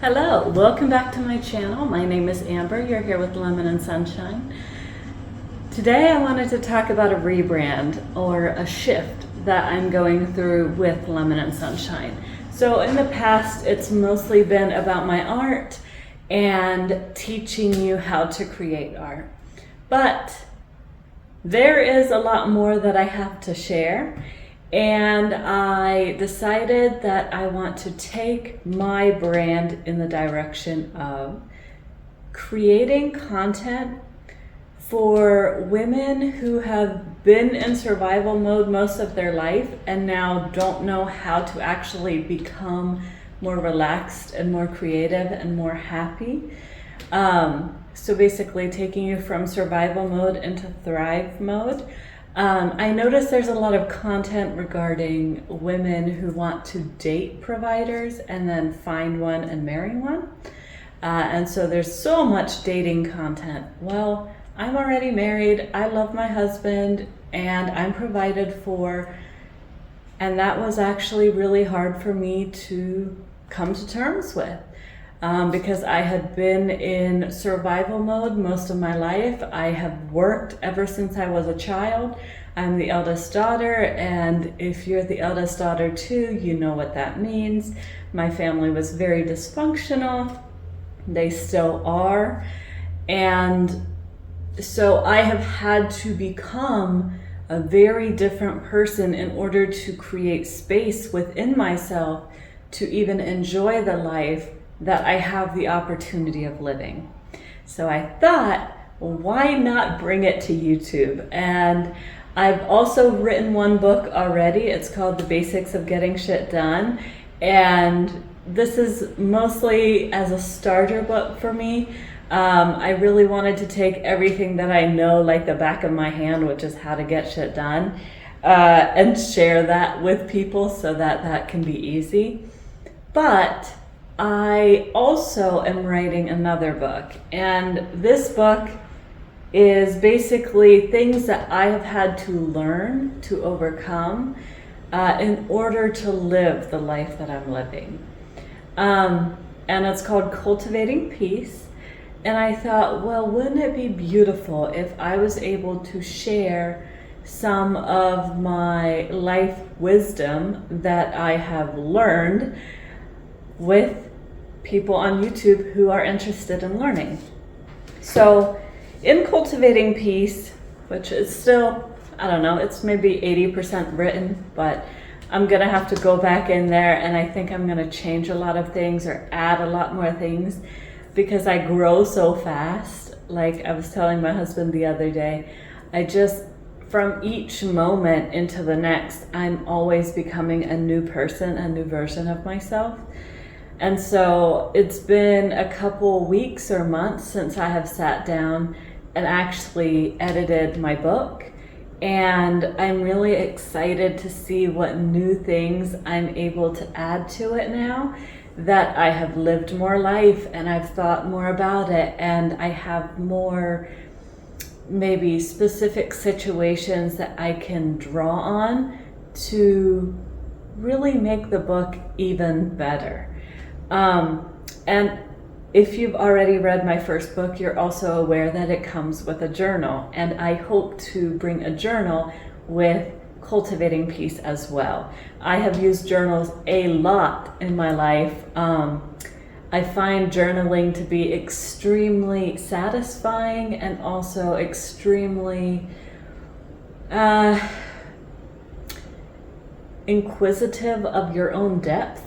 Hello, welcome back to my channel. My name is Amber. You're here with Lemon and Sunshine. Today I wanted to talk about a rebrand or a shift that I'm going through with Lemon and Sunshine. So in the past, it's mostly been about my art and teaching you how to create art. But there is a lot more that I have to share. And I decided that I want to take my brand in the direction of creating content for women who have been in survival mode most of their life and now don't know how to actually become more relaxed and more creative and more happy. So basically taking you from survival mode into thrive mode. I noticed there's a lot of content regarding women who want to date providers and then find one and marry one. And so there's so much dating content. Well, I'm already married, I love my husband, and I'm provided for. And that was actually really hard for me to come to terms with. Because I had been in survival mode most of my life. I have worked ever since I was a child. I'm the eldest daughter, and if you're the eldest daughter too, you know what that means. My family was very dysfunctional. They still are. And so I have had to become a very different person in order to create space within myself to even enjoy the life that I have the opportunity of living. So I thought, well, why not bring it to YouTube? And I've also written one book already. It's called The Basics of Getting Shit Done. And this is mostly as a starter book for me. I really wanted to take everything that I know like the back of my hand, which is how to get shit done, and share that with people so that that can be easy. But I also am writing another book, and this book is basically things that I have had to learn to overcome in order to live the life that I'm living. And it's called Cultivating Peace. And I thought, well, wouldn't it be beautiful if I was able to share some of my life wisdom that I have learned with people on YouTube who are interested in learning. So in Cultivating Peace, which is still, I don't know, it's maybe 80% written, but I'm gonna have to go back in there, and I think I'm gonna change a lot of things or add a lot more things because I grow so fast. Like I was telling my husband the other day, from each moment into the next, I'm always becoming a new person, a new version of myself. And so it's been a couple weeks or months since I have sat down and actually edited my book. And I'm really excited to see what new things I'm able to add to it now that I have lived more life and I've thought more about it, and I have more maybe specific situations that I can draw on to really make the book even better. And if you've already read my first book, you're also aware that it comes with a journal, and I hope to bring a journal with Cultivating Peace as well. I have used journals a lot in my life. I find journaling to be extremely satisfying and also extremely inquisitive of your own depth.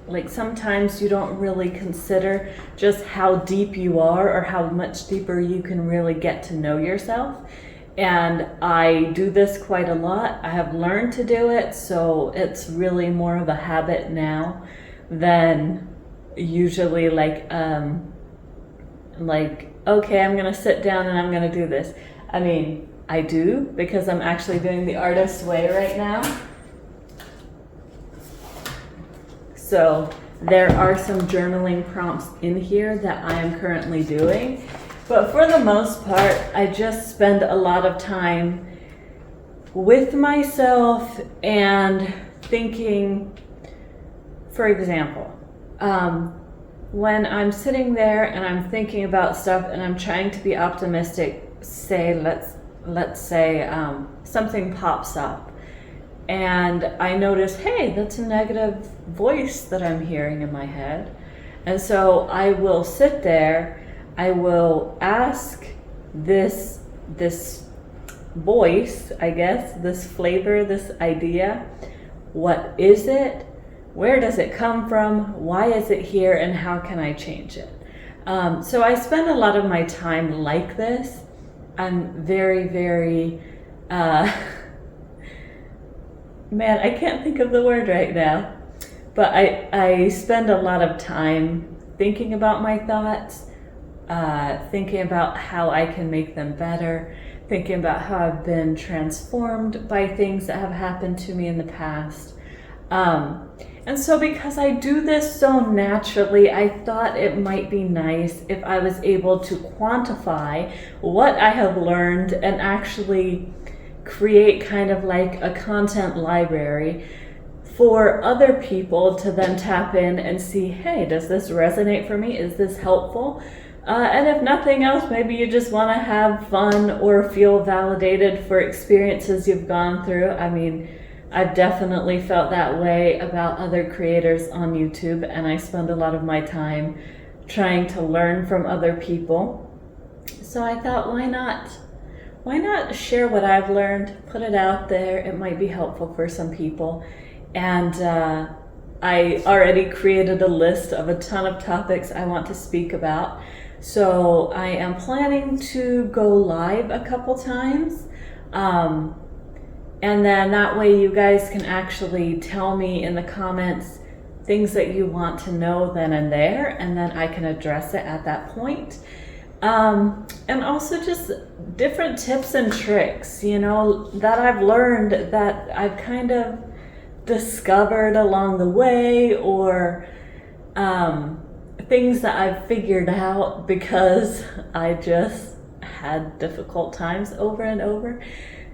Like sometimes you don't really consider just how deep you are or how much deeper you can really get to know yourself. And I do this quite a lot. I have learned to do it, so it's really more of a habit now than usually like, okay, I'm gonna sit down and I'm gonna do this. I mean, I do because I'm actually doing the artist's way right now. So there are some journaling prompts in here that I am currently doing. But for the most part, I just spend a lot of time with myself and thinking, for example, when I'm sitting there and I'm thinking about stuff and I'm trying to be optimistic, let's say something pops up and I notice, hey, that's a negative voice that I'm hearing in my head. And so I will sit there, I will ask this voice, I guess, this flavor, this idea, what is it? Where does it come from? Why is it here? And how can I change it? So I spend a lot of my time like this. I'm very, very, man, I can't think of the word right now. But I spend a lot of time thinking about my thoughts, thinking about how I can make them better, thinking about how I've been transformed by things that have happened to me in the past. And so because I do this so naturally, I thought it might be nice if I was able to quantify what I have learned and actually create kind of like a content library for other people to then tap in and see, hey, does this resonate for me? Is this helpful? And if nothing else, maybe you just want to have fun or feel validated for experiences you've gone through. I mean, I've definitely felt that way about other creators on YouTube, and I spend a lot of my time trying to learn from other people. So I thought, why not share what I've learned, put it out there. It might be helpful for some people. And I already created a list of a ton of topics I want to speak about. So I am planning to go live a couple times. And then that way you guys can actually tell me in the comments things that you want to know then and there, and then I can address it at that point. And also just different tips and tricks, you know, that I've learned, that I've kind of discovered along the way, or things that I've figured out because I just had difficult times over and over.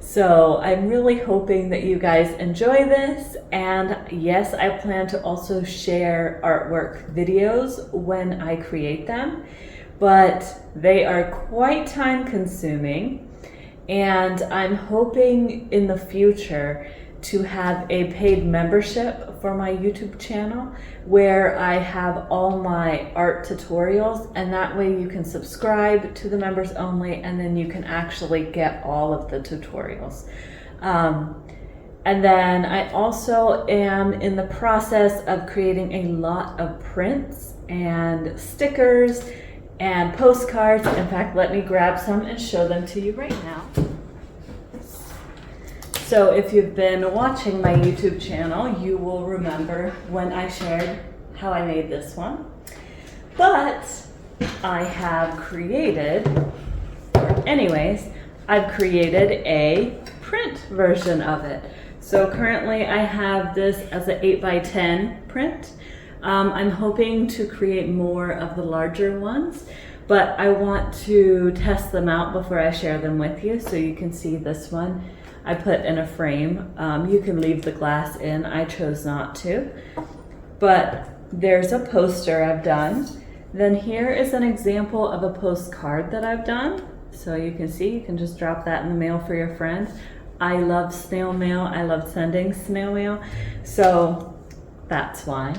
So I'm really hoping that you guys enjoy this, and yes, I plan to also share artwork videos when I create them, but they are quite time consuming, and I'm hoping in the future to have a paid membership for my YouTube channel where I have all my art tutorials, and that way you can subscribe to the members only, and then you can actually get all of the tutorials. And then I also am in the process of creating a lot of prints and stickers and postcards. In fact, let me grab some and show them to you right now. So if you've been watching my YouTube channel, you will remember when I shared how I made this one. But I have created, I've created a print version of it. So currently I have this as an 8x10 print. I'm hoping to create more of the larger ones, but I want to test them out before I share them with you. So you can see this one I put in a frame. You can leave the glass in. I chose not to. But there's a poster I've done. Then here is an example of a postcard that I've done. So you can see, you can just drop that in the mail for your friend. I love snail mail. I love sending snail mail. So that's why.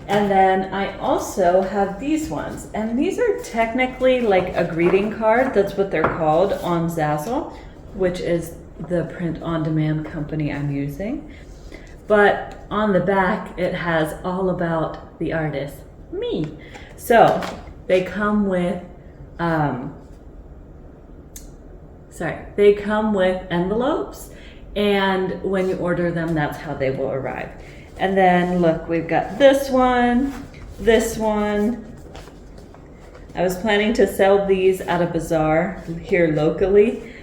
And then I also have these ones. And these are technically like a greeting card. That's what they're called on Zazzle, which is the print-on-demand company I'm using. But on the back, it has all about the artist, me. So they come with, they come with envelopes, and when you order them, that's how they will arrive. And then look, we've got this one. I was planning to sell these at a bazaar here locally,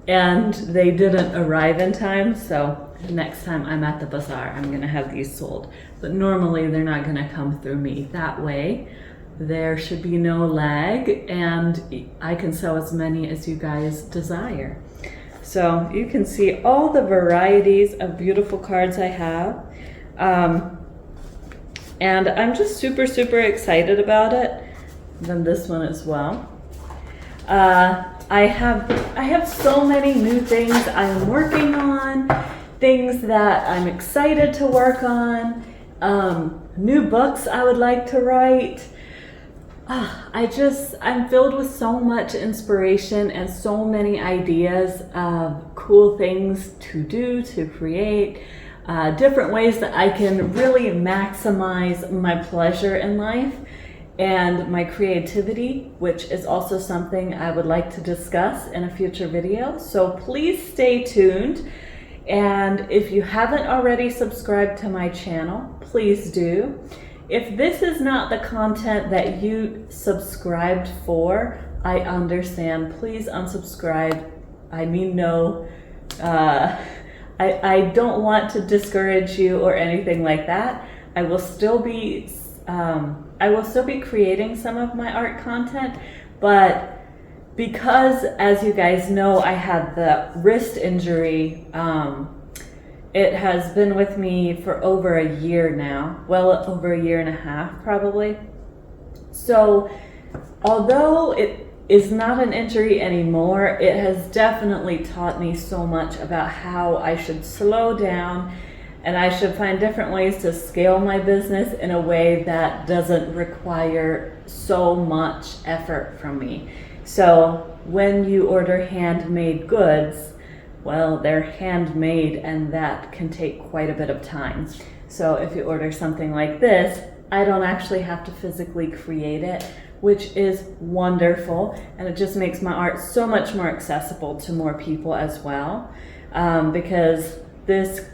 and they didn't arrive in time, so next time I'm at the bazaar, I'm gonna have these sold. But normally they're not gonna come through me. That way, there should be no lag, and I can sell as many as you guys desire. So you can see all the varieties of beautiful cards I have. and I'm just super, super excited about it. Then this one as well. I have so many new things I'm working on, things that I'm excited to work on, new books I would like to write. I'm filled with so much inspiration and so many ideas of cool things to do, to create, different ways that I can really maximize my pleasure in life and my creativity, which is also something I would like to discuss in a future video. So please stay tuned. And if you haven't already subscribed to my channel, please do. If this is not the content that you subscribed for, I understand. Please unsubscribe. I mean no. I don't want to discourage you or anything like that. I will still be creating some of my art content, but because, as you guys know, I had the wrist injury, it has been with me for over a year now, well over a year and a half probably. So although it is not an injury anymore, it has definitely taught me so much about how I should slow down and I should find different ways to scale my business in a way that doesn't require so much effort from me. So when you order handmade goods, well, they're handmade and that can take quite a bit of time. So if you order something like this, I don't actually have to physically create it, which is wonderful. And it just makes my art so much more accessible to more people as well. Because the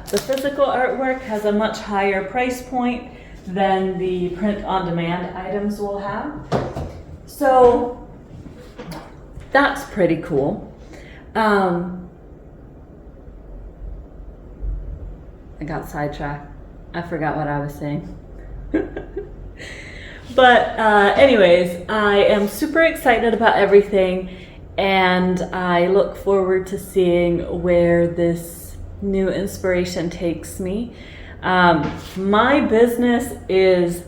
physical artwork has a much higher price point than the print-on-demand items will have. So that's pretty cool. I got sidetracked. I forgot what I was saying. But anyways, I am super excited about everything, and I look forward to seeing where this new inspiration takes me. My business is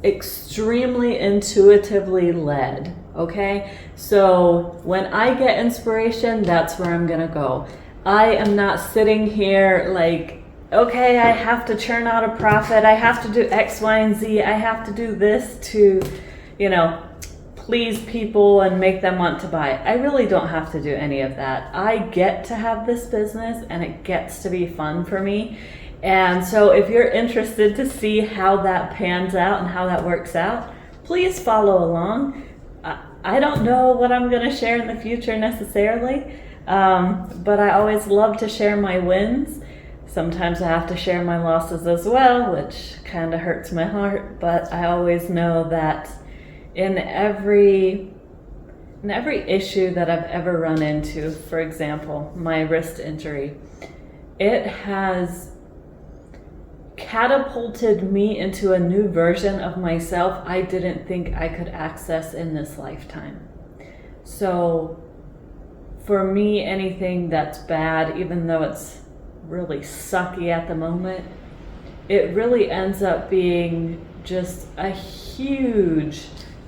extremely intuitively led. Okay, so when I get inspiration, that's where I'm gonna go. I am not sitting here like, okay, I have to churn out a profit, I have to do X, Y, and Z, I have to do this to, please people and make them want to buy. I really don't have to do any of that. I get to have this business and it gets to be fun for me. And so if you're interested to see how that pans out and how that works out, please follow along. I don't know what I'm going to share in the future necessarily, but I always love to share my wins. Sometimes I have to share my losses as well, which kind of hurts my heart, but I always know that in every issue that I've ever run into, for example, my wrist injury, it has catapulted me into a new version of myself I didn't think I could access in this lifetime. So for me, anything that's bad, even though it's really sucky at the moment, it really ends up being just a huge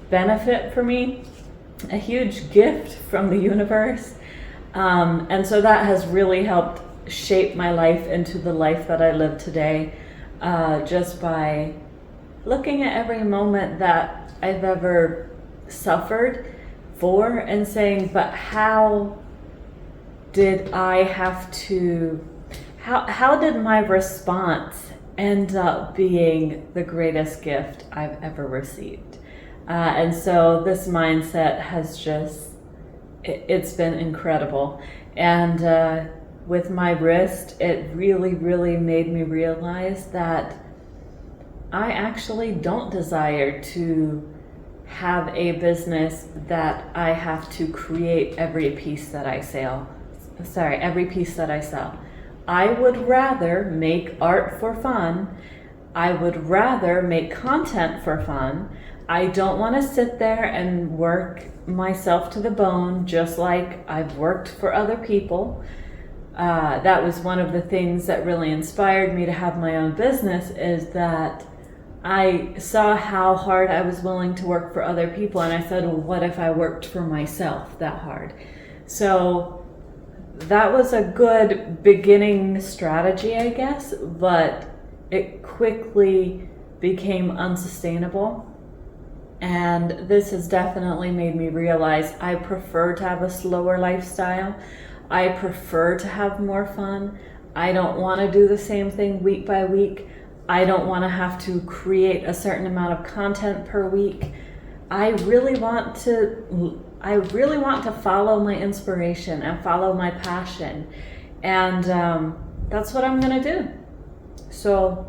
benefit for me, a huge gift from the universe. And so that has really helped shape my life into the life that I live today. Just by looking at every moment that I've ever suffered for and saying, but how did I have to, how did my response end up being the greatest gift I've ever received? And so this mindset has just, it's been incredible. And with my wrist, it really, really made me realize that I actually don't desire to have a business that I have to create every piece that I sell. I would rather make art for fun. I would rather make content for fun. I don't want to sit there and work myself to the bone just like I've worked for other people. That was one of the things that really inspired me to have my own business, is that I saw how hard I was willing to work for other people, and I said, well, what if I worked for myself that hard? So that was a good beginning strategy, I guess, but it quickly became unsustainable. And this has definitely made me realize I prefer to have a slower lifestyle. I prefer to have more fun. I don't want to do the same thing week by week. I don't want to have to create a certain amount of content per week. I really want to follow my inspiration and follow my passion. And that's what I'm going to do. So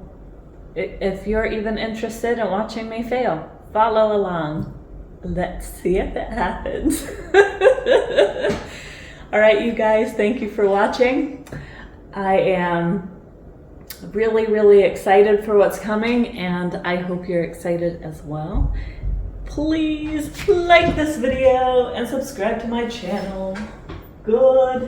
if you're even interested in watching me fail, follow along. Let's see if it happens. All right, you guys, thank you for watching. I am really, really excited for what's coming, and I hope you're excited as well. Please like this video and subscribe to my channel. Goodbye.